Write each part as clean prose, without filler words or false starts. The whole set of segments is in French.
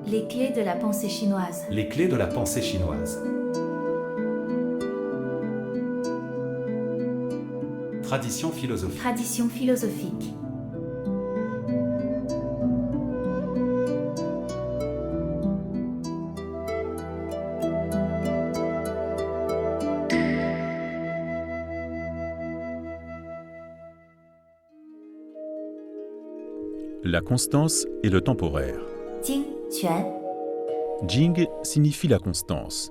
Les clés de la pensée chinoise. Les clés de la pensée chinoise. Tradition philosophique. Tradition philosophique. La constance et le temporaire. Jing, Quan. Jing signifie la constance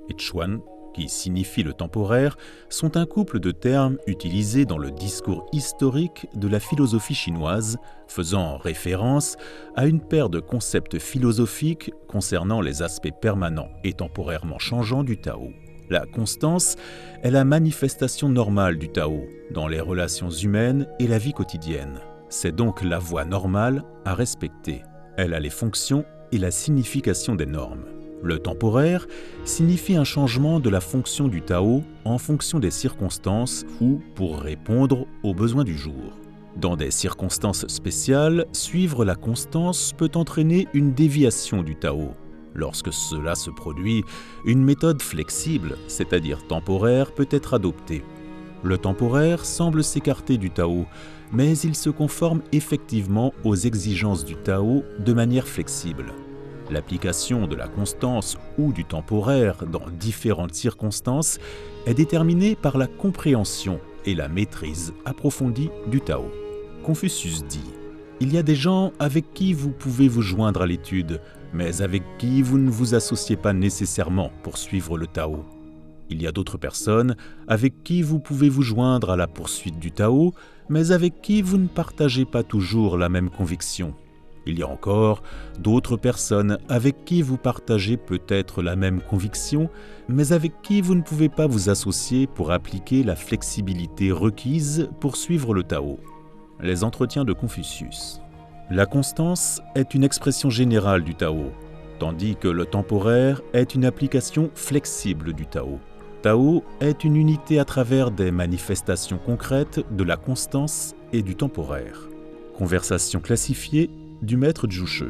et Chuan, qui signifie le temporaire, sont un couple de termes utilisés dans le discours historique de la philosophie chinoise, faisant référence à une paire de concepts philosophiques concernant les aspects permanents et temporairement changeants du Tao. La constance est la manifestation normale du Tao dans les relations humaines et la vie quotidienne. C'est donc la voie normale à respecter. Elle a les fonctions et la signification des normes. Le temporaire signifie un changement de la fonction du Tao en fonction des circonstances ou pour répondre aux besoins du jour. Dans des circonstances spéciales, suivre la constance peut entraîner une déviation du Tao. Lorsque cela se produit, une méthode flexible, c'est-à-dire temporaire, peut être adoptée. Le temporaire semble s'écarter du Tao, mais il se conforme effectivement aux exigences du Tao de manière flexible. L'application de la constance ou du temporaire dans différentes circonstances est déterminée par la compréhension et la maîtrise approfondie du Tao. Confucius dit « Il y a des gens avec qui vous pouvez vous joindre à l'étude, mais avec qui vous ne vous associez pas nécessairement pour suivre le Tao. Il y a d'autres personnes avec qui vous pouvez vous joindre à la poursuite du Tao, mais avec qui vous ne partagez pas toujours la même conviction. Il y a encore d'autres personnes avec qui vous partagez peut-être la même conviction, mais avec qui vous ne pouvez pas vous associer pour appliquer la flexibilité requise pour suivre le Tao. » Les entretiens de Confucius. La constance est une expression générale du Tao, tandis que le temporaire est une application flexible du Tao. Tao est une unité à travers des manifestations concrètes de la constance et du temporaire. Conversation classifiée du maître Zhu Shi.